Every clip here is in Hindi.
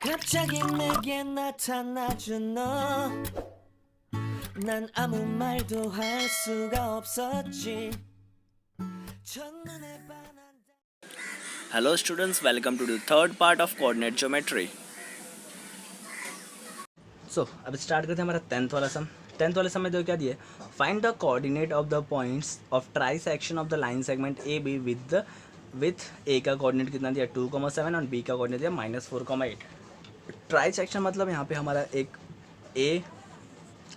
갑자기 내게 나타나준 너, 난 아무 말도 할 수가 없었지. 첫눈에 반한. Hello students, welcome to the third part of coordinate geometry. So अब स्टार्ट करते हैं हमारा टेंथ वाला सम। टेंथ वाले सम में देखो क्या दिए, find the coordinate of the points of trisection of the line segment A B with A का कोऑर्डिनेट कितना दिया 2,7 और बी का कोऑर्डिनेट दिया -4,8। ट्राई सेक्शन मतलब यहाँ पे हमारा एक ए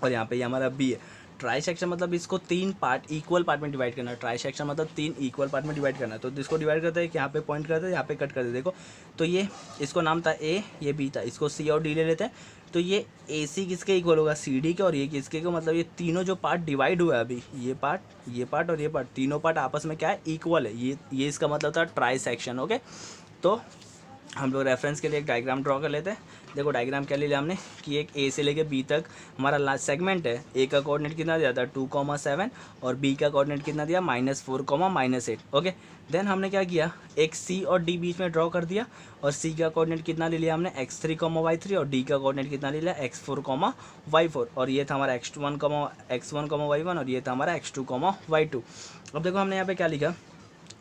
और यहाँ पे ये हमारा बी है। ट्राई सेक्शन मतलब इसको तीन पार्ट इक्वल पार्ट में डिवाइड करना है। ट्राई सेक्शन मतलब तीन इक्वल पार्ट में डिवाइड करना है। तो इसको डिवाइड करते हैं कि यहाँ पे पॉइंट करते हैं, यहाँ पे कट करते हैं। देखो तो ये इसको नाम था ए, ये बी था, इसको सी और डी ले लेते हैं। तो ये ए सी किसके इक्वल होगा, सी डी के, और ये किसके को, मतलब ये तीनों जो पार्ट डिवाइड हुआ है अभी, ये पार्ट और ये पार्ट, तीनों पार्ट आपस में क्या है, इक्वल है। ये इसका मतलब था ट्राई सेक्शन। ओके, तो हम लोग रेफरेंस के लिए एक डायग्राम ड्रॉ कर लेते हैं। देखो डायग्राम क्या ले लिया हमने कि एक ए से लेके बी तक हमारा सेगमेंट है। ए का कोऑर्डिनेट कितना दिया था 2,7 और बी का कोऑर्डिनेट कितना दिया -4, -8। ओके, देन हमने क्या किया, एक सी और डी बीच में ड्रॉ कर दिया, और सी का कोऑर्डिनेट कितना ले लिया हमने x3, y3, और डी का कोऑर्डिनेट कितना ले लिया x4, y4, और ये था हमारा x1, y1, और ये था हमारा x2, y2। अब देखो हमने यहाँ पे क्या लिखा,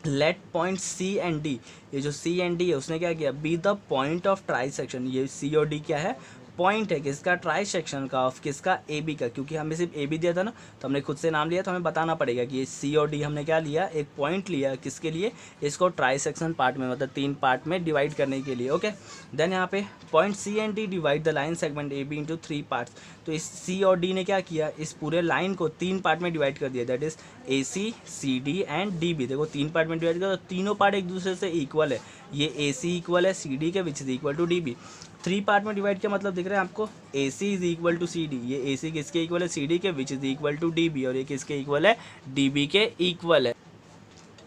let point C and D, ये जो सी एंड डी है उसने क्या किया, be the point of trisection. ये सी और डी क्या है, पॉइंट है किसका, ट्राई सेक्शन का, ऑफ किसका, ए बी का। क्योंकि हमें सिर्फ ए बी दिया था ना, तो हमने खुद से नाम लिया, तो हमें बताना पड़ेगा कि ये सी और डी हमने क्या लिया, एक पॉइंट लिया किसके लिए, इसको ट्राई सेक्शन पार्ट में, मतलब तीन पार्ट में डिवाइड करने के लिए। ओके, देन यहाँ पे point C and D divide the line segment A B into 3 parts. तो इस सी और डी ने क्या किया, इस पूरे लाइन को तीन पार्ट में डिवाइड कर दिया, that is A C, C D and D B. देखो तीन पार्ट में डिवाइड कर, तो तीनों पार्ट एक दूसरे से इक्वल है। ये ए सी इक्वल है सी डी के, which is equal to D B. 3 part में डिवाइड किया मतलब दिख रहा है आपको, A C is equal to C D, ये ए सी किसके इक्वल है, सी डी के, which is equal to D B, और ये किसके इक्वल है, डी बी के इक्वल है।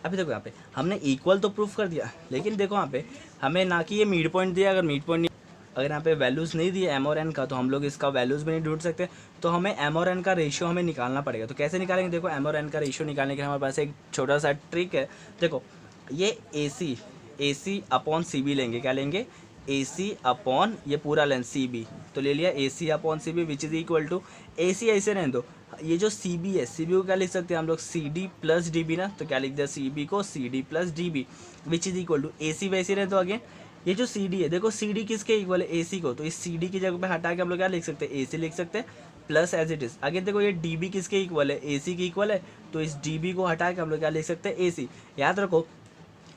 अभी देखो यहाँ पे हमने इक्वल तो प्रूफ कर दिया, लेकिन देखो यहाँ पे हमें ना कि ये मिड पॉइंट दिया, अगर मिड पॉइंट अगर यहाँ पे वैल्यूज़ नहीं दिए एम और एन का, तो हम लोग इसका वैल्यूज़ भी नहीं ढूंढ सकते। तो हमें एम और एन का रेशियो हमें निकालना पड़ेगा। तो कैसे निकालेंगे, देखो एम और एन का रेशियो निकालने के लिए हमारे पास एक छोटा सा ट्रिक है। देखो ये A C upon C B लेंगे, क्या लेंगे, ए सी अपॉन ये पूरा लेंथ सी बी, तो ले लिया A C upon C B, which is equal to, A C ऐसे रहने दो, ये जो सी बी है, सी बी को क्या लिख सकते हैं हम लोग, C D plus D B ना, तो क्या लिख दिया, सी बी को C D plus D B, which is equal to A C वैसे रहने दो। अगेन ये जो सी डी है, देखो सी डी किसके इक्वल है, ए सी को, तो इस सी डी की जगह पे हटा के हम लोग क्या लिख सकते हैं, ए सी लिख सकते हैं प्लस एज इट इज़। आगे देखो ये डी बी किसके इक्वल है, ए सी की इक्वल है, तो इस डी बी को हटा के हम लोग क्या लिख सकते हैं, ए सी। याद रखो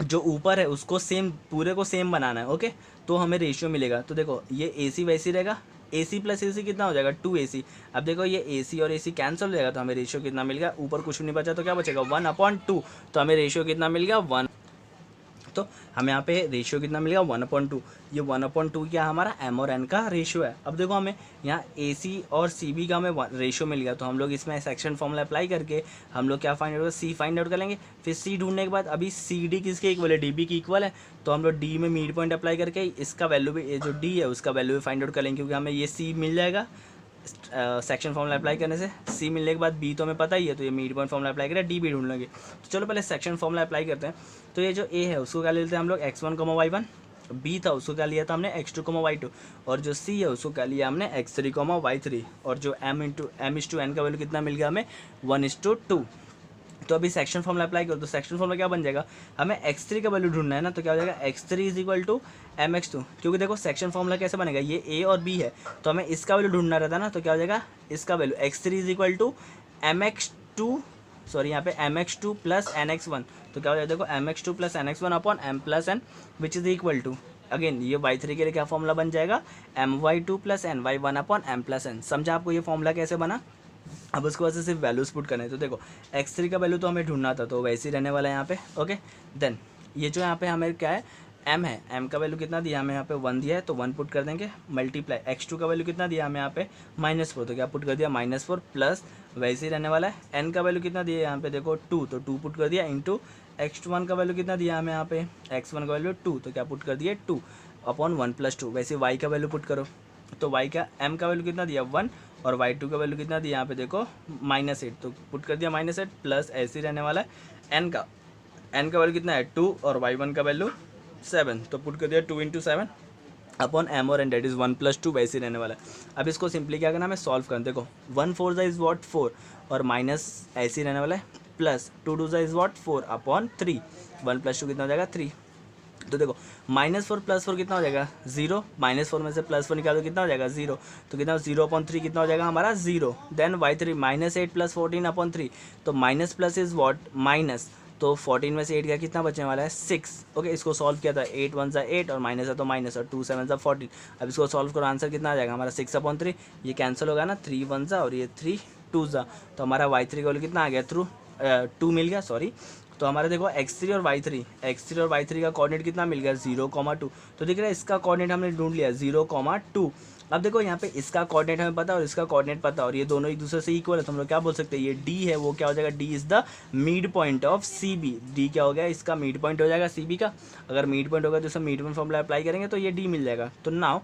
जो ऊपर है उसको सेम, पूरे को सेम बनाना है। ओके, तो हमें रेशियो मिलेगा। तो देखो ये ए सी वैसी रहेगा, ए सी प्लस ए सी कितना हो जाएगा, 2AC। अब देखो ये ए सी और ए सी कैंसिल हो जाएगा, तो हमें रेशियो कितना मिल गया, ऊपर कुछ नहीं बचा तो क्या बचेगा, 1/2। तो हमें रेशियो कितना मिल गया, 1। तो हमें यहाँ पे रेशियो कितना मिल गया, 1/2। ये 1/2 क्या हमारा एम और एन का रेशियो है। अब देखो हमें यहाँ ए सी और सी बी का हमें रेशियो मिल गया, तो हम लोग इसमें सेक्शन फॉर्मूला अप्लाई करके हम लोग क्या फाइंड आउट करेंगे, सी फाइंड आउट करेंगे। फिर सी ढूंढने के बाद अभी सी डी किसके इक्वल है, डी बी की इक्वल है, तो हम लोग डी में मिड पॉइंट अप्लाई करके इसका वैल्यू भी, ये जो डी है उसका वैल्यू भी फाइंड आउट करेंगे, क्योंकि हमें ये सी मिल जाएगा सेक्शन फॉर्मूला अप्लाई करने से। सी मिलने के बाद बी तो हमें पता ही है, तो ये मिड पॉइंट फॉर्मूला अप्लाई करें, डी भी ढूंढ लेंगे। तो चलो पहले सेक्शन फॉर्मूला अप्लाई करते हैं। तो ये जो ए है उसको क्या लेते हैं हम लोग, x1, y1, बी था उसको क्या लिया था हमने x2, y2, और जो सी है उसको क्या लिया हमने x3, y3, और जो m/n का वैल्यू कितना मिल गया हमें, 1:2। तो अभी सेक्शन फॉर्मूला अप्लाई करो, तो सेक्शन फॉर्मूला क्या बन जाएगा, हमें x3 का वैल्यू ढूंढना है ना, तो क्या हो जाएगा, x3 is equal to mx2। क्योंकि देखो सेक्शन फॉर्मूला कैसे बनेगा, ये a और b है, तो हमें इसका वैल्यू ढूंढना रहता है ना, तो क्या हो जाएगा, इसका value x3 is equal to mx2, sorry यहाँ पे mx2 प्लस nx1। तो क्या हो जाएगा, देखो mx2 plus nx1 upon m plus n, which is equal to, again ये y3 के लिए क्या फॉर्मूला बन जाएगा, my2 plus ny1 upon m plus n। समझा आपको ये फॉर्मूला कैसे बना। अब उसके बाद से सिर्फ वैल्यूज पुट करने हैं। तो देखो x3 का वैल्यू तो हमें ढूंढना था, तो वैसे ही रहने वाला है यहाँ पे। ओके, देन ये जो यहाँ पे हमें क्या है, m है, m का वैल्यू कितना दिया हमें यहाँ पे 1 दिया है, तो 1 पुट कर देंगे, मल्टीप्लाई x2 का वैल्यू कितना दिया हमें यहाँ पे -4, तो क्या पुट कर दिया -4 प्लस, वैसे ही रहने वाला है। n का वैल्यू कितना दिया यहाँ पे देखो 2, तो 2 पुट कर दिया, इंटू x1 का वैल्यू कितना दिया हमें यहाँ पे, x1 का वैल्यू 2, तो क्या पुट कर दिया 2 अपॉन 1 + 2। वैसे y का वैल्यू पुट करो, तो y का m का वैल्यू कितना दिया 1, और y2 का वैल्यू कितना दिया यहाँ पे देखो -8, तो पुट कर दिया -8 प्लस, ऐसे ही रहने वाला है। n का वैल्यू कितना है 2, और y1 का वैल्यू 7, तो पुट कर दिया 2 × 7, अपॉन एम और एन, डेट इज़ 1+2 वैसे ही रहने वाला है। अब इसको सिंपली क्या करना है, हमें सॉल्व करना। देखो 1 4 इज़ वॉट 4 और माइनस ऐसे ही रहने वाला है, प्लस 2 2 इज़ वॉट 4 अपॉन 3, 1+2 कितना हो जाएगा 3। तो देखो -4 + 4 कितना हो जाएगा 0, -4 में से +4 निकाल दो कितना हो जाएगा 0, तो कितना 0/3 कितना हो जाएगा हमारा 0। देन y3 -8 + 14/3, तो minus plus is what minus, तो 14 में से 8 का कितना बचने वाला है 6। ओके, इसको सॉल्व किया था 8 1 ज़ा 8 और माइनस है तो माइनस और 2 7 ज़ा 14। अब इसको सॉल्व करो, आंसर कितना आ जाएगा हमारा 6/3, ये कैंसिल होगा ना, 3 1 ज़ा और ये 3 2 ज़ा, तो हमारा y3 का वैल्यू कितना आ गया 2 मिल गया, सॉरी। तो हमारे देखो x3 और y3 का कोऑर्डिनेट कितना मिल गया 0,2। तो दिख रहा है इसका कोऑर्डिनेट हमने ढूंढ लिया 0,2। अब देखो यहाँ पे इसका कोऑर्डिनेट हमें पता है और इसका कोऑर्डिनेट पता है और ये दोनों एक दूसरे से इक्वल है, तो हम लोग क्या बोल सकते हैं, ये d है वो क्या हो जाएगा, d is the mid point of CB। d क्या हो गया, इसका मिड पॉइंट हो जाएगा CB का। अगर मिड पॉइंट होगा तो इसका मिड पॉइंट फॉर्मूला अप्लाई करेंगे तो ये d मिल जाएगा। तो now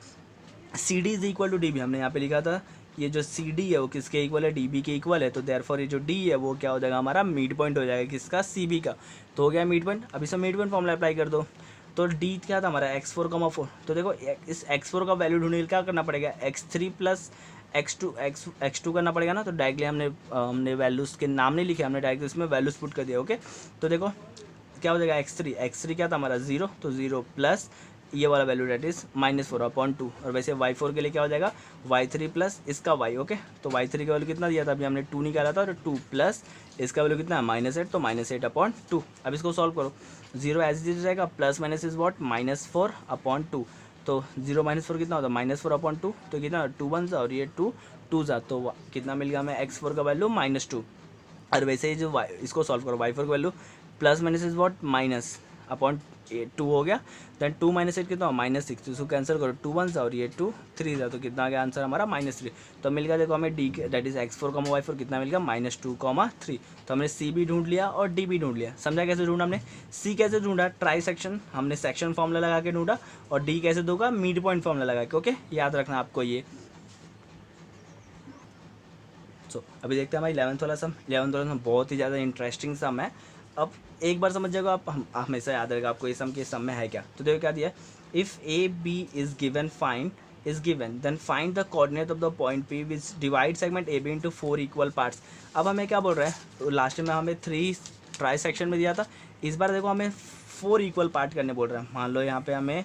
CD is equal to DB, हमने यहाँ पे लिखा था ये जो CD है वो किसके इक्वल है, DB के इक्वल है। तो देयरफॉर ये जो D है वो क्या हो जाएगा हमारा मिड पॉइंट हो जाएगा किसका, CB का। तो हो गया मिड पॉइंट। अब इसमें मिड पॉइंट फॉर्मूला अप्लाई कर दो, तो D क्या था हमारा x4,4। तो देखो इस x4 का वैल्यू ढूंढने के लिए क्या करना पड़ेगा, x3 + x2 करना पड़ेगा ना। तो डायरेक्टली हमने वैल्यूज़ के नाम नहीं लिखे, हमने डायरेक्टली इसमें वैल्यूज़ पुट कर दिया। ओके, तो देखो क्या हो जाएगा x3 क्या था हमारा 0, तो 0 प्लस ये वाला वैल्यू डेट इज -4/2। और वैसे y4 के लिए क्या हो जाएगा y3 प्लस इसका y। ओके, तो y3 का वैल्यू कितना दिया था, अभी हमने 2 निकाला था, और 2 प्लस इसका वैल्यू कितना है -8, तो -8/2। अब इसको सॉल्व करो, 0 एज इट रहेगा, प्लस माइनस इज वॉट -4/2। तो 0 -4 कितना होता है -4/2, तो कितना 2 1 और ये 2 2 ज़ा, तो कितना मिल गया हमें x4 का वैल्यू -2। और वैसे ही जो इसको सॉल्व करो, y4 का value plus minus is what -2 हो गया। देन 2 - 8 कितना -6, तो इसको कैंसिल करो, 2 1 और ये 2 3 था, तो कितना आ गया आंसर हमारा -3। तो मिल गया देखो हमें D that is x4, y4 कितना मिल गया -2,3। तो हमने C भी ढूंढ लिया और D भी ढूंढ लिया। समझा कैसे ढूंढा हमने, C कैसे ढूंढा, ट्राई सेक्शन, हमने सेक्शन फॉर्मूला लगा के ढूंढा, और D कैसे दूंगा, मिड पॉइंट फॉर्मूला लगा के। ओके, याद रखना आपको ये। अभी देखते हैं हमारी 11th वाला सम। 11th वाला सम बहुत ही ज़्यादा इंटरेस्टिंग सम है। अब एक बार समझ जाएगा आप, हमेशा याद रहेगा आपको ये सम के सम में है क्या। तो देखो क्या दिया, if AB is given then find the coordinate of the point P which divide segment AB into 4 equal parts. अब हमें क्या बोल रहा है, तो लास्ट में हमें 3 ट्राई सेक्शन में दिया था, इस बार देखो हमें 4 इक्वल पार्ट करने बोल रहा है। मान लो यहाँ पे हमें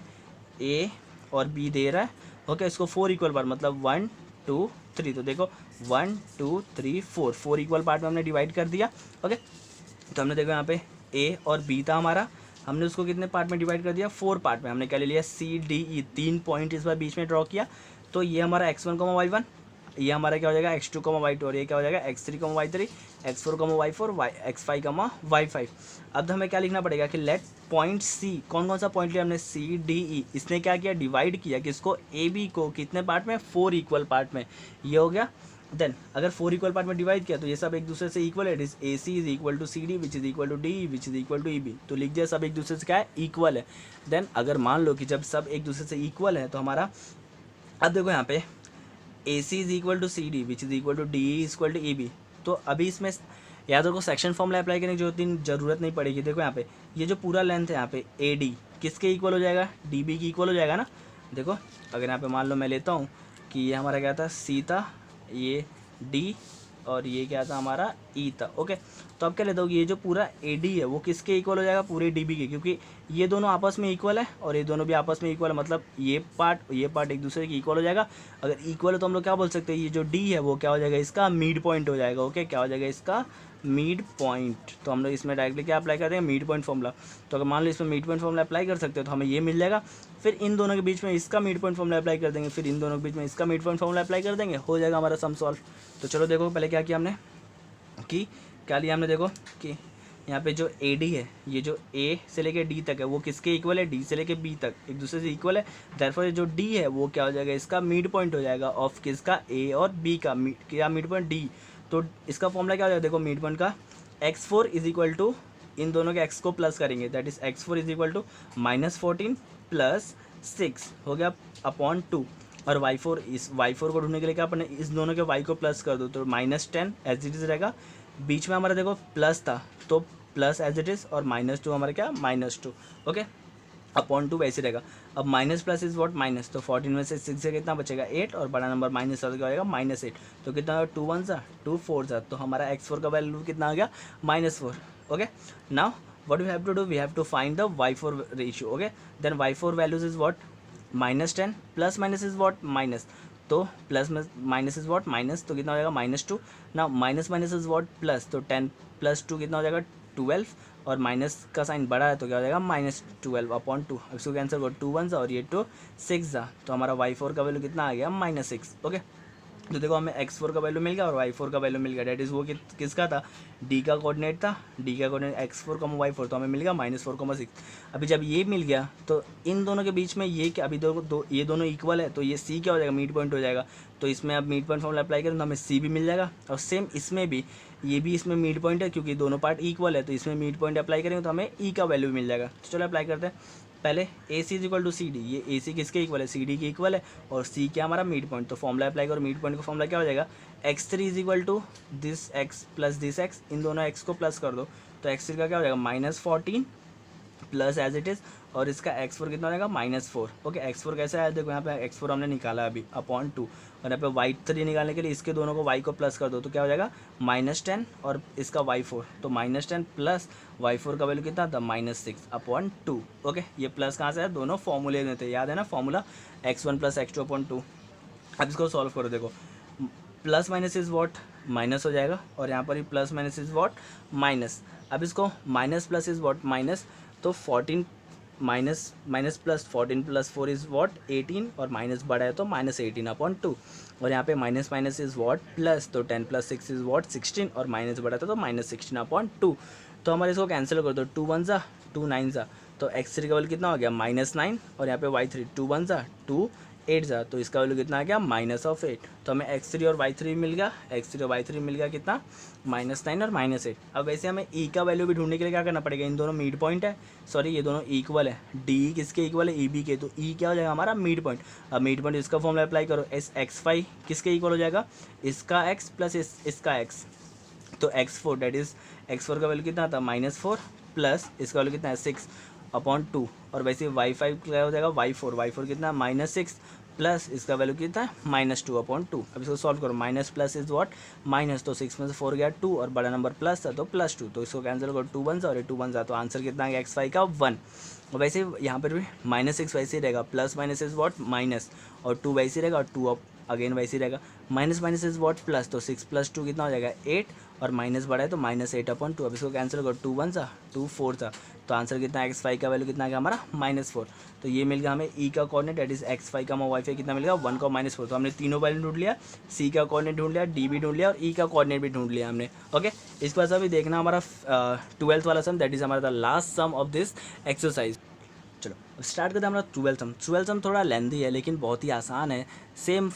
A और B दे रहा है। ओके, इसको 4 इक्वल पार्ट मतलब 1 2 3, तो देखो 1 2 3 4 इक्वल पार्ट में हमने डिवाइड कर दिया। ओके, तो हमने देखो यहाँ पे A और B था हमारा, हमने उसको कितने पार्ट में डिवाइड कर दिया, 4 पार्ट में। हमने क्या ले लिया CDE, 3 पॉइंट इस बार बीच में ड्रॉ किया। तो ये हमारा x1, y1, ये हमारा क्या हो जाएगा x2, y2, और ये क्या हो जाएगा x3, y3, x4, y4, x5, y5। अब हमें क्या लिखना पड़ेगा कि लेट पॉइंट C, कौन सा पॉइंट लिया हमने CDE, इसने क्या किया, डिवाइड किया किसको, AB को, कितने पार्ट में, 4 इक्वल पार्ट में। ये हो गया। देन अगर 4 इक्वल पार्ट में डिवाइड किया तो ये सब एक दूसरे से इक्वल है, AC is equal to CD which is equal to DE which is equal to EB। तो लिख दिया सब एक दूसरे से क्या है, इक्वल है। देन अगर मान लो कि जब सब एक दूसरे से इक्वल है तो हमारा, अब देखो यहाँ पे AC is equal to CD which is equal to DE is equal to EB। तो अभी इसमें याद रखो सेक्शन फॉर्मूला अप्लाई करने की जरूरत नहीं पड़ेगी। देखो यहाँ पे ये जो पूरा लेंथ है यहाँ पे AD किसके इक्वल हो जाएगा, DB की इक्वल हो जाएगा ना। देखो अगर यहाँ पे मान लो मैं लेता हूँ कि ये हमारा क्या था, C था, ये D और ये क्या था हमारा E था। ओके, तो अब क्या लेता हूँ, ये जो पूरा AD है वो किसके इक्वल हो जाएगा, पूरे DB के, क्योंकि ये दोनों आपस में इक्वल है और ये दोनों भी आपस में इक्वल है, मतलब ये पार्ट एक दूसरे के इक्वल हो जाएगा। अगर इक्वल है तो हम लोग क्या बोल सकते हैं, ये जो D है वो क्या हो जाएगा, इसका मिड पॉइंट हो जाएगा। ओके, क्या हो जाएगा, इसका मिड पॉइंट। तो हम लोग इसमें डायरेक्टली क्या अप्लाई कर देंगे, मिड पॉइंट फॉर्मूला। तो अगर मान लो इसमें मिड पॉइंट फॉर्मूला अप्लाई कर सकते हो तो हमें ये मिल जाएगा। फिर इन दोनों के बीच में इसका मिड पॉइंट फॉर्मूला अप्लाई कर देंगे, फिर इन दोनों के बीच में इसका मिड पॉइंट फॉर्मूला अप्लाई कर देंगे, हो जाएगा हमारा सम सॉल्व। तो चलो देखो पहले क्या किया हमने, कि क्या लिया हमने, देखो कि यहाँ पे जो AD है, ये जो A से लेके D तक है वो किसके इक्वल है, D से लेके B तक एक दूसरे से इक्वल है। देयरफॉर जो D है वो क्या हो जाएगा, इसका मिड पॉइंट हो जाएगा ऑफ किसका, A और B का, क्या मिड पॉइंट D। तो इसका फॉर्मूला क्या हो जाएगा, देखो मिड पॉइंट का x4 इज इक्वल टू, इन दोनों के x को प्लस करेंगे, that is x4 is equal to -14 plus 6 हो गया अपॉन 2। और y4, इस y4 को ढूंढने के लिए क्या अपने इस दोनों के y को प्लस कर दो, तो -10 एज इट इज रहेगा। बीच में हमारा देखो प्लस था तो प्लस एज इट इज, और -2 हमारा क्या, -2। ओके, अपॉन 2 वैसे रहेगा। अब minus plus is what minus, तो 14 में से 6 से कितना बचेगा 8 और बड़ा नंबर माइनस हो जाएगा -8, तो कितना होगा 2 1 2 4 तो हमारा x4 का वैल्यू कितना आ गया -4. Okay, now what we have to do, we have to find the y4 ratio. Okay, then y4 values is what -10 plus minus is what minus, तो plus minus is what minus, तो कितना हो जाएगा -2. ना minus minus is what plus, तो 10 + 2 कितना हो जाएगा 12, और माइनस का साइन बड़ा है तो क्या हो जाएगा -12/2. अब इसको कैंसिल करो 2 1 और ये 2 6 तो हमारा y4 का वैल्यू कितना आ गया -6. ओके, तो देखो हमें x4 का वैल्यू मिल गया और y4 का वैल्यू मिल गया. डेट इज़ वो किसका था, d का कोऑर्डिनेट था, d का कोऑर्डिनेट x4, y4, तो हमें मिल गया -4,6. अभी जब ये मिल गया तो इन दोनों के बीच में ये क्या, अभी ये दोनों इक्वल है, तो ये c क्या हो जाएगा, मिड पॉइंट हो जाएगा. तो इसमें अब मिड पॉइंट फॉर्मूला अप्लाई करें तो हमें c भी मिल जाएगा. और सेम इसमें भी, ये भी इसमें मिड पॉइंट है क्योंकि दोनों पार्ट इक्वल है, तो इसमें मिड पॉइंट अप्लाई करेंगे तो हमें e का वैल्यू मिल जाएगा. तो चलो अप्लाई करते हैं. पहले A C is equal to C D, ये ए सी किसके इक्वल है, सी डी के इक्वल है, और सी क्या हमारा मिड पॉइंट, तो फॉर्मूला अप्लाई करो. मिड पॉइंट का फॉर्मूला क्या हो जाएगा, x3 is equal to this x plus this x, इन दोनों x को प्लस कर दो तो x3 का क्या हो जाएगा -14 प्लस एज इट इज़, और इसका x4 कितना हो जाएगा -4. ओके, x4 कैसे आया, देखो यहाँ पे x4 हमने निकाला अभी /2, और यहाँ पे y3 निकालने के लिए इसके दोनों को y को प्लस कर दो तो क्या हो जाएगा -10 और इसका y4, तो -10 प्लस y4 का वैल्यू कितना था -6/2. ओके, ये प्लस कहाँ से है, दोनों फॉर्मूले में थे, याद है ना फॉर्मूला x1 + x2/2. अब इसको सॉल्व करो. देखो plus minus is what minus हो जाएगा, और यहाँ पर ही plus minus is what minus. अब इसको minus plus is what minus, तो 14 माइनस प्लस 14 + 4 इज वॉट 18, और माइनस बड़ा है तो -18/2. और यहाँ पे minus minus is what plus, तो 10 + 6 इज वॉट 16, और माइनस बड़ा था तो -16/2. तो हमारे इसको कैंसिल कर दो, 2 1 2 9 तो x3 का वैल्यू कितना हो गया -9, और यहाँ पे y3 2 1 2 8 तो इसका वैल्यू कितना आ गया -8. तो हमें x3 और y3 मिल गया, x3 और y3 मिल गया कितना -9 और -8. अब वैसे हमें e का वैल्यू भी ढूंढने के लिए क्या करना पड़ेगा, इन दोनों मिड पॉइंट है, सॉरी ये दोनों इक्वल है, d किसके इक्वल है, eb के, तो e क्या हो जाएगा हमारा मिड पॉइंट. अब मिड पॉइंट इसका फॉर्मूला अप्लाई करो, x5 किसके इक्वल हो जाएगा, इसका x प्लस इसका x, तो x4 डेट इज x4 का वैल्यू कितना था -4 प्लस इसका वैल्यू कितना है 6/2, और वैसे y5 क्या हो जाएगा y4 कितना -6 प्लस इसका वैल्यू कितना है -2/2. अब इसको सॉल्व करो, minus plus is what minus, तो 6 में से 4 गया 2, और बड़ा नंबर प्लस था तो +2, तो इसको कैंसिल करो 2 1 और ये 2 1 तो आंसर कितना है x5 का 1. और वैसे यहाँ पर भी -6 वैसे ही रहेगा, plus minus is what minus, और 2 वैसे ही रहेगा, और 2 अगेन वैसे ही रहेगा, minus minus is what plus, तो 6 + 2 कितना हो जाएगा 8, और माइनस बड़ा है तो -8/2. अब इसको कैंसिल करो 2 1 2 4 तो आंसर कितना है x5 का वैल्यू कितना आ गया हमारा -4. तो ये मिल गया हमें e का कोऑर्डिनेट डेट इज x5 का y5 कितना मिल गया 1 का -4. तो हमने तीनों वैल्यू ढूंढ लिया, c का कोऑर्डिनेट ढूंढ लिया, d भी ढूंढ लिया, और e का कोऑर्डिनेट भी ढूंढ लिया हमने. ओके, इसके बाद अभी देखना हमारा 12th वाला सम, दैट इज हमारा the last sum of this exercise. चलो अब स्टार्ट करते हैं हमारा 12th सम थोड़ा लेंथी है लेकिन बहुत ही आसान है, सेम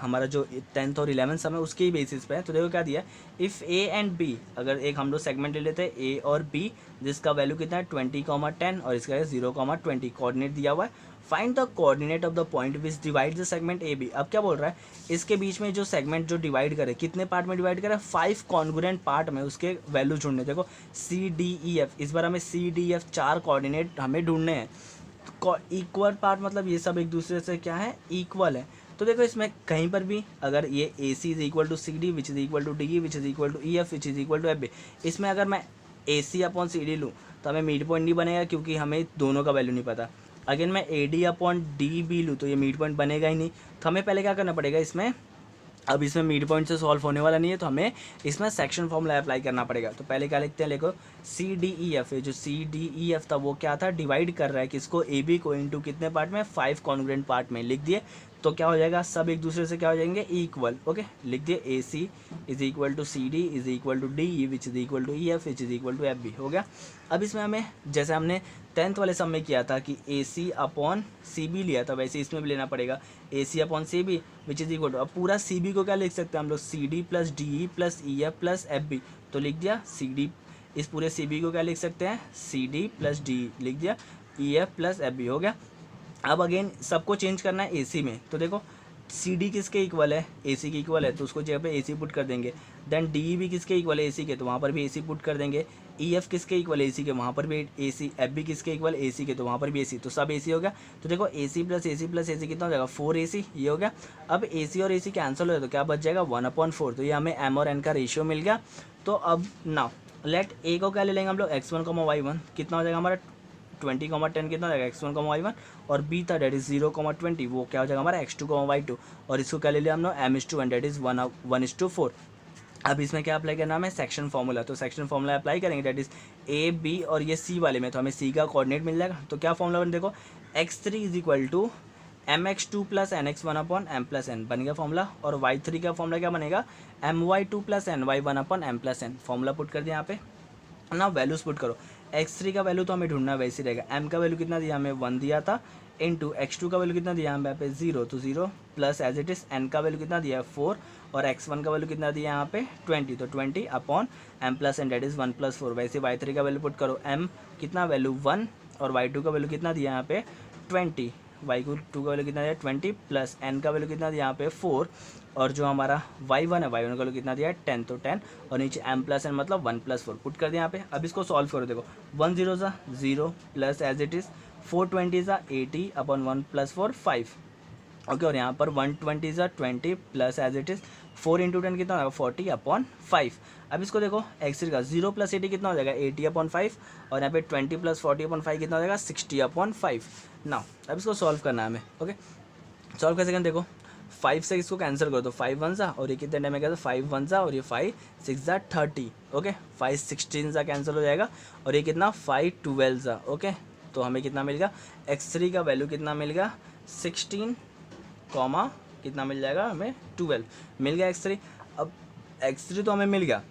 हमारा जो 10th और 11th सम है उसके ही बेसिस पे है. तो देखो क्या दिया, इफ़ ए एंड बी, अगर एक हम लोग सेगमेंट ले लेते हैं ए और बी, जिसका वैल्यू कितना है 20,10 और इसका है 0,20, कोऑर्डिनेट दिया हुआ है. Find the coordinate of the point which divide the segment A B. अब क्या बोल रहा है, इसके बीच में जो सेगमेंट जो डिवाइड करे, कितने पार्ट में डिवाइड करे, 5 कॉन्ग्रुएंट पार्ट में, उसके वैल्यू ढूंढने. देखो सी डी ई एफ, इस बार हमें सी डी एफ 4 कोऑर्डिनेट हमें ढूंढने हैं. इक्वल पार्ट मतलब ये सब एक दूसरे से क्या है, इक्वल है. तो देखो इसमें कहीं पर भी अगर ये A C is equal to C D which is equal to D E which is equal to E F which is equal to F B, इसमें अगर मैं ए सी अपॉन सी डी लूँ तो हमें मिड पॉइंट नहीं बनेगा क्योंकि हमें दोनों का वैल्यू नहीं पता. अगर मैं A D upon D B लूँ तो ये मिड पॉइंट बनेगा ही नहीं. तो हमें पहले क्या करना पड़ेगा इसमें, अब इसमें मिड पॉइंट से सॉल्व होने वाला नहीं है, तो हमें इसमें सेक्शन फॉर्मूला अप्लाई करना पड़ेगा. तो पहले क्या लिखते हैं, देखो सी डी ई एफ, जो सी डी ई एफ था वो क्या था, डिवाइड कर रहा है किसको, ए बी को, इनटू कितने पार्ट में, 5 कॉन्ग्रुएंट पार्ट में. लिख दिए तो क्या हो जाएगा, सब एक दूसरे से क्या हो जाएंगे, इक्वल. ओके, लिख दिए A C is equal to C D is equal to D E which is equal to E F which is equal to F B. हो गया. अब इसमें हमें जैसे हमने 10th वाले सम में किया था कि ए सी अपॉन सी बी लिया था, वैसे इसमें भी लेना पड़ेगा A C upon C B which is equal to, अब पूरा सी बी को क्या लिख सकते हैं हम लोग, C D plus D E plus E F plus F B. तो लिख दिया सी डी, इस पूरे सी बी को क्या लिख सकते हैं, C D plus D E, लिख दिया E F plus F B. हो गया. अब अगेन सबको चेंज करना है ए सी में. तो देखो सी डी किसके इक्वल है, ए सी के इक्वल है, तो उसको जगह पे ए सी पुट कर देंगे. देन डी ई भी किसके इक्वल है, ए सी के, तो वहाँ पर भी ए सी पुट कर देंगे. ई एफ किसके इक्वल ए सी के, वहाँ पर भी ए सी, एफ बी किसके इक्वल ए सी के, तो वहाँ पर भी ए सी, तो सब ए सी हो गया। तो देखो ए सी प्लस ए सी प्लस ए सी कितना हो जाएगा 4AC, ये हो गया। अब ए सी और ए सी कैंसिल हो जाए तो क्या बच जाएगा 1/4, तो ये हमें एम और एन का रेशियो मिल गया। तो अब नाउ लेट ए को क्या ले लेंगे हम लोग x1, y1 कितना हो जाएगा हमारा 20, 10 कितना हो जाएगा x1, y1, और b था डेट इज 0, 20 वो क्या हो जाएगा हमारा x2, y2, और इसको क्या ले लिया हम लोग m/1 डेट इज 1:4। अब इसमें क्या अप्लाई करना है सेक्शन फार्मूला, तो सेक्शन फार्मूला अप्लाई करेंगे डेट इज ए बी और ये सी वाले में, तो हमें सी का कोऑर्डिनेट मिल जाएगा। तो क्या फॉर्मूला बन देखो x3 is equal to mx2 plus nx1/m+n बन गया फॉर्मूला, और y3 का फॉर्मूला क्या बनेगा my2 plus ny1/m+n, formula put कर दिया यहाँ पे ना, वैल्यूज पुट करो। x3 का वैल्यू तो हमें ढूंढना वैसे ही रहेगा, m का वैल्यू कितना दिया हमें 1 दिया था, इनटू x2 का वैल्यू कितना दिया हमें यहाँ पे 0, तो 0 plus as it is n का वैल्यू कितना दिया है 4, और x1 का वैल्यू कितना दिया यहाँ पे 20, तो 20/m+n डेट इज 1+4। वैसे y3 का वैल्यू पुट करो, m कितना वैल्यू 1 और y2 का वैल्यू कितना दिया यहाँ पे 20, y2 का वैल्यू कितना दिया 20 प्लस n का वैल्यू कितना दिया यहाँ पे 4, और जो हमारा y1 है y1 का वैल्यू कितना दिया है 10, तो 10 और नीचे m+n मतलब 1+4 पुट कर दिया यहाँ पे। अब इसको सॉल्व करो, देखो 1 0 सा 0 प्लस एज इट इज़ 420 सा 80/1+4 5, ओके, और यहाँ पर 120 सा 20 प्लस एज इट इज़ 4 × 10 कितना होगा 40/5। अब इसको देखो x3 का 0 प्लस 80 कितना हो जाएगा 80/5, और यहाँ पे 20 प्लस 40/5 कितना हो जाएगा 60/5। नाउ अब इसको सॉल्व करना है हमें, ओके। सॉल्व कैसे करें, देखो 5 से इसको कैंसिल करो, तो 5 1 सा, और ये कितने टाइम में क्या था 5 1 सा, और ये 5 6 सा 30, ओके, 5 16 सा कैंसिल हो जाएगा, और ये कितना 5 12 सा, ओके। तो हमें कितना मिल गया x3 का वैल्यू कितना मिल गया 16, कितना मिल जाएगा हमें 12 मिल गया x3। अब x3 तो हमें मिल गया,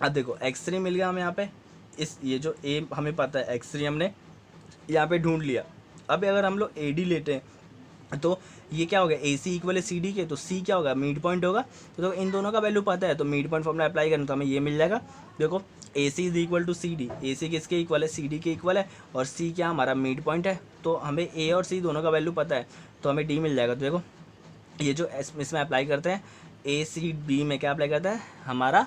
अब देखो x3 मिल गया हमें यहाँ पे, इस ये जो a हमें पता है x3 हमने यहाँ पे ढूंढ लिया। अब अगर हम लोग AD लेते हैं तो ये क्या होगा AC इक्वल है CD के, तो C क्या होगा मिड पॉइंट होगा। तो इन दोनों का वैल्यू पता है, तो मिड पॉइंट फॉर्मूला अप्लाई करना, तो हमें ये मिल जाएगा। देखो AC is equal to CD, AC किसके इक्वल है CD के इक्वल है, और C क्या हमारा मिड पॉइंट है, तो हमें A और C दोनों का वैल्यू पता है, तो हमें D मिल जाएगा। तो देखो ये जो इसमें अप्लाई करते हैं ACB में क्या अप्लाई करता है हमारा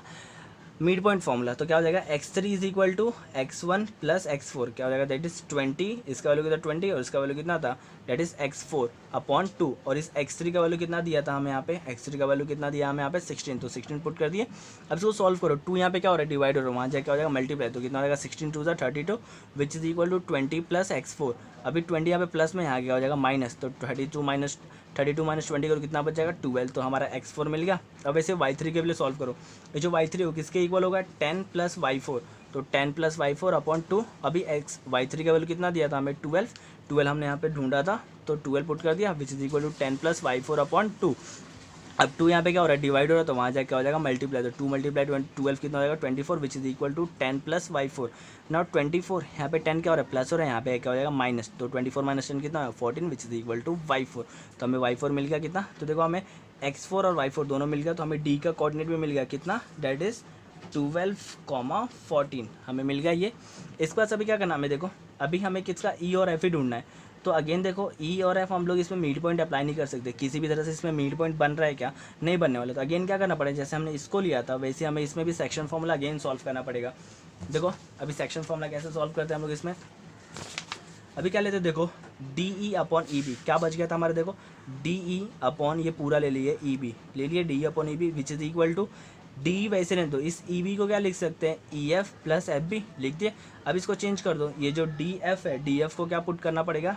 मिड पॉइंट फॉर्मूला, तो क्या हो जाएगा x3 is equal to x1 plus x4 क्या हो जाएगा दैट इज 20, इसका वैल्यू कितना 20 और इसका वैल्यू कितना था दैट इज x4/2, और इस x3 का वैल्यू कितना दिया था हमें यहाँ पे, x3 का वैल्यू कितना दिया हमें यहाँ पे 16, तो 16 पुट कर दिए। अब इसको सॉल्व करो, 2 यहाँ पे क्या हो रहा है डिवाइड हो रहा है, वहाँ जाए क्या हो जाएगा मल्टीप्लाई, तो कितना हो जाएगा 16 2 32 which is equal to 20 plus x4। अभी 20 यहाँ पे प्लस में, यहाँ क्या हो जाएगा माइनस, तो 32 माइनस 20 करो कितना बच जाएगा 12, तो हमारा x4 मिल गया। अब ऐसे y3 के लिए सॉल्व करो, ये जो y3 हो किसके इक्वल होगा 10 प्लस y4, तो 10 प्लस y4/2। अभी y3 का वैल्यू कितना दिया था हमें 12 हमने यहाँ पे ढूंढा था, तो 12 पुट कर दिया which is equal to 10 plus y4/2। अब 2 यहाँ पे क्या हो रहा है डिवाइड हो रहा है, तो वहाँ जाके क्या हो जाएगा मल्टीप्लाई, तो 2 मल्टीप्लाई 12 कितना हो जाएगा 24 which is equal to 10 plus y4। Now 24 यहाँ पे 10 क्या हो रहा है प्लस हो रहा है, यहाँ पे क्या हो जाएगा माइनस, तो 24 माइनस 10 कितना है 14 विच इज इक्वल टू y4। तो हमें y4 मिल गया कितना, तो देखो हमें x4 और y4 दोनों मिल गया, तो हमें d का कोऑर्डिनेट भी मिल गया कितना दैट इज 12, 14 हमें मिल गया ये। इसके बाद अभी क्या करना हमें, देखो अभी हमें किसका E और F ही ढूंढना है, तो अगेन देखो E और F हम लोग इसमें मिड पॉइंट अप्लाई नहीं कर सकते, किसी भी तरह से इसमें मिड पॉइंट बन रहा है क्या नहीं बनने वाला, तो अगेन क्या करना पड़ेगा, जैसे हमने इसको लिया था वैसे हमें इसमें भी सेक्शन फॉर्मूला अगेन सॉल्व करना पड़ेगा। देखो अभी सेक्शन फॉर्मूला कैसे सॉल्व करते हैं हम लोग इसमें, अभी क्या लेते हैं देखो DE/EB क्या बच गया था हमारे, देखो DE/ ये पूरा ले लिए EB ले लिए DE/EB which is equal to D वैसे नहीं, तो इस EB को क्या लिख सकते हैं EF प्लस FB लिख दिए। अब इसको चेंज कर दो, ये जो DF है DF को क्या पुट करना पड़ेगा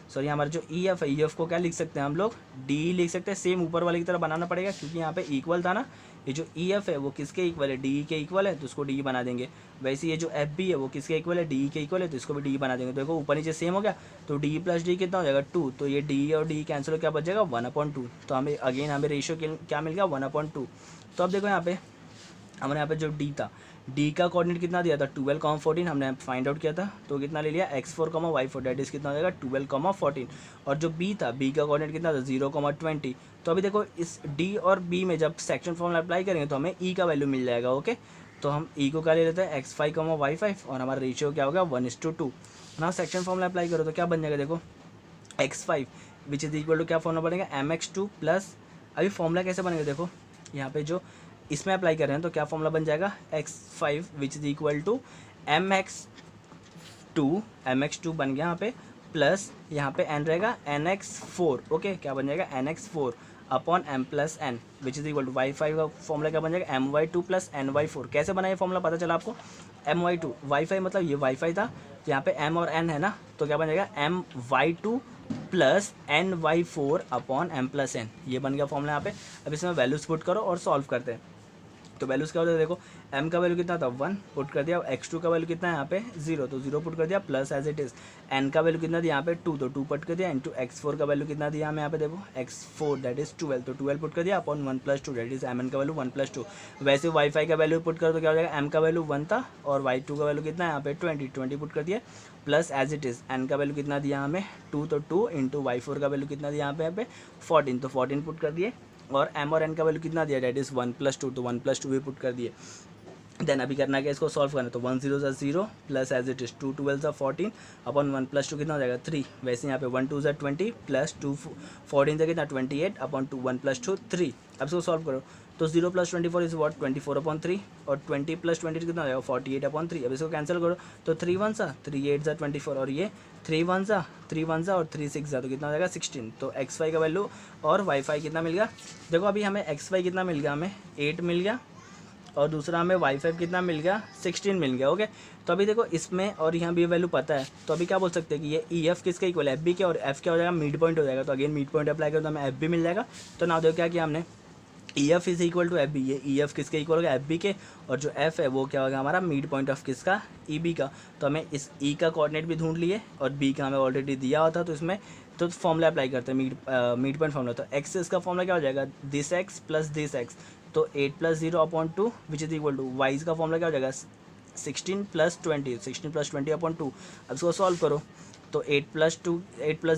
सॉरी हमारा जो EF है EF को क्या लिख सकते हैं हम लोग D लिख सकते हैं, सेम ऊपर वाले की तरह बनाना पड़ेगा क्योंकि यहाँ पे इक्वल था ना, ये जो EF है वो किसके इक्वल है DE के इक्वल है, तो उसको D बना देंगे। वैसे ये जो FB है वो किसके इक्वल है DE के इक्वल है, तो इसको भी D बना देंगे। देखो ऊपर नीचे सेम हो गया, तो D प्लस D कितना हो जाएगा 2, तो ये D और D कैंसिल हो क्या बच जाएगा 1/2, तो हमें अगेन हमें रेशियो क्या मिल गया 1/2। तो अब देखो यहाँ पे हमारे यहाँ पे जो D था D का कोऑर्डिनेट कितना दिया था 12, 14 हमने फाइंड आउट किया था, तो कितना ले लिया x4, y4 डेट इज कितना हो जाएगा 12, 14, और जो B था B का कोऑर्डिनेट कितना था 0, 20। तो अभी देखो इस D और B में जब सेक्शन फॉर्मूला अप्लाई करेंगे तो हमें E का वैल्यू मिल जाएगा, ओके। तो हम E को क्या ले लेते हैं x5, y5, और हमारा रेशियो क्या होगा 1:2। ना सेक्शन फॉर्मूला अप्लाई करो तो क्या बन जाएगा, देखो x5 which is equal to क्या फॉर्मूला बनेगा mx2 प्लस, अभी फॉर्मूला कैसे बनेगा देखो यहाँ पे जो इसमें अप्लाई कर रहे हैं तो क्या फॉर्मूला बन जाएगा x5 which is equal to mx2 बन गया यहाँ पे, प्लस यहाँ पे n रहेगा nx4, ओके क्या बन जाएगा nx4 upon m plus n which is equal to y5 का फॉर्मूला क्या बन जाएगा my2 प्लस ny4। कैसे बना ये फॉर्मूला पता चला आपको, my2 y5 मतलब ये y5 था, यहाँ पे m और n है ना, तो क्या बन जाएगा my2 plus ny4 upon m plus n, ये बन गया फॉर्मूला यहाँ पे। अब इसमें वैल्यूज पुट करो और सॉल्व करते हैं। तो वैल्यूज क्या होता है, देखो m का वैल्यू कितना था 1 पुट कर दिया, x2 का वैल्यू कितना है यहाँ पे 0 तो 0 पुट कर दिया, plus as it is n का वैल्यू कितना दिया यहाँ पे 2 तो 2 पुट कर दिया, इंटू x4 का वैल्यू कितना दिया हमें यहाँ पे देखो x4 दैट इज 12 तो 12 पुट कर दिया upon 1 plus 2 that is mn का वैल्यू 1 प्लस 2। वैसे वाईफाई का वैल्यू पुट करो तो क्या हो जाएगा, m का वैल्यू 1 था और y2 का वैल्यू कितना है यहाँ पे 20 पुट कर दिया, plus as it is n का वैल्यू कितना दिया हमें 2 तो 2 इंटू y4 का वैल्यू कितना दिया यहाँ पे 14 तो 14 पुट कर दिए, और m और n का वैल्यू कितना दिया डेट इज 1 प्लस 2 तो 1 प्लस 2 भी पुट कर दिए। देन अभी करना है कि इसको सॉल्व करना है, तो 1 0 सा 0 प्लस एज इट इज 2 12 सा 14 अपॉन 1 प्लस 2 कितना हो जाएगा 3, वैसे यहाँ पे 1 2 सा 20 प्लस 2 14 से कितना 28 अपॉन 2 1 प्लस 2 3। अब इसको सॉल्व करो तो 0 प्लस 24 इज वॉट 24 अपॉन 3 और 20 प्लस 20 कितना हो जाएगा 48 अपॉन 3। अब इसको कैंसिल करो तो 3 1 सा 3 8 सा 24 और ये 3 1 सा और 3 6 सा तो कितना हो जाएगा 16। तो x5 का वैल्यू और y5 कितना मिल गया, देखो अभी हमें x5 कितना मिल गया, हमें 8 मिल गया और दूसरा हमें y5 कितना मिल गया 16 मिल गया, ओके। तो अभी देखो इसमें और यहाँ भी वैल्यू पता है, तो अभी क्या बोल सकते हैं कि ये EF किसका इक्वल है FB के, और F क्या हो जाएगा मिड पॉइंट हो जाएगा, तो अगेन मिड पॉइंट अप्लाई करो तो हमें FB मिल जाएगा। तो ना देखो क्या किया हमने EF is equal to FB, ये EF किसके इक्वल होगा FB के, और जो F है वो क्या होगा हमारा मिड पॉइंट ऑफ किसका EB का। तो हमें इस E का कोऑर्डिनेट भी ढूंढ लिए और B का हमें ऑलरेडी दिया हुआ था, तो इसमें तो फॉर्मूला अप्लाई करते हैं मिड पॉइंट फॉर्मूला। तो x इसका फॉर्मूला क्या हो जाएगा this x plus this x, तो 8 plus 0 upon 2 which is equal to y का फॉर्मूला क्या हो जाएगा 16 प्लस 20 अपॉन 2। अब इसको सॉल्व करो तो 8 प्लस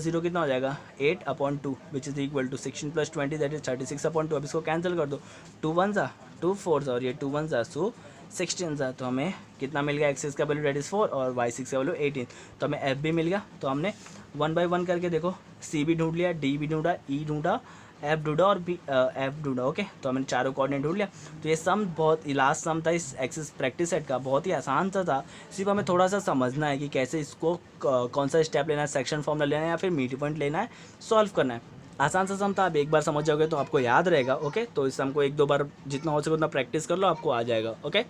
0 कितना हो जाएगा 8 upon 2 which is equal to 16 plus 20 that is 36 upon 2। अब इसको कैंसिल कर दो 2 1 सा 2 4 सा और ये 2 1 सा सो 16 सा, तो हमें कितना मिल गया x6 का वैल्यू दैट इज 4 और y6 का वैल्यू 18, तो हमें f भी मिल गया। तो हमने 1 बाय 1 करके देखो c भी ढूंढ लिया, d भी ढूंढा, e ढूंढा, f ढूंढा और f ढूंढा, ओके। तो हमने चारों कोऑर्डिनेट ढूंढ लिया। तो ये सम बहुत लास्ट सम था इस एक्सिस प्रैक्टिस सेट का, बहुत ही आसान सा था, सिर्फ हमें थोड़ा सा समझना है कि कैसे इसको कौन सा स्टेप लेना है, सेक्शन फॉर्मूला लेना है या फिर मिड पॉइंट लेना है, सॉल्व करना है। आसान सा सम था, आप एक बार समझ जाओगे तो आपको याद रहेगा, ओके। तो इस सम को 1-2 बार जितना हो सके उतना प्रैक्टिस कर लो, आपको आ जाएगा, ओके।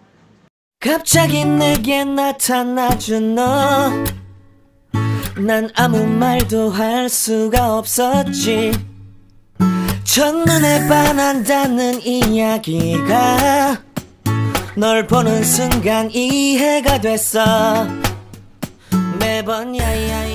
갑자기 내게 나타나준 너, 난 아무 말도 할 수가 없었지. 첫눈에 반한다는 이야기가 널 보는 순간 이해가 됐어. 매번 야야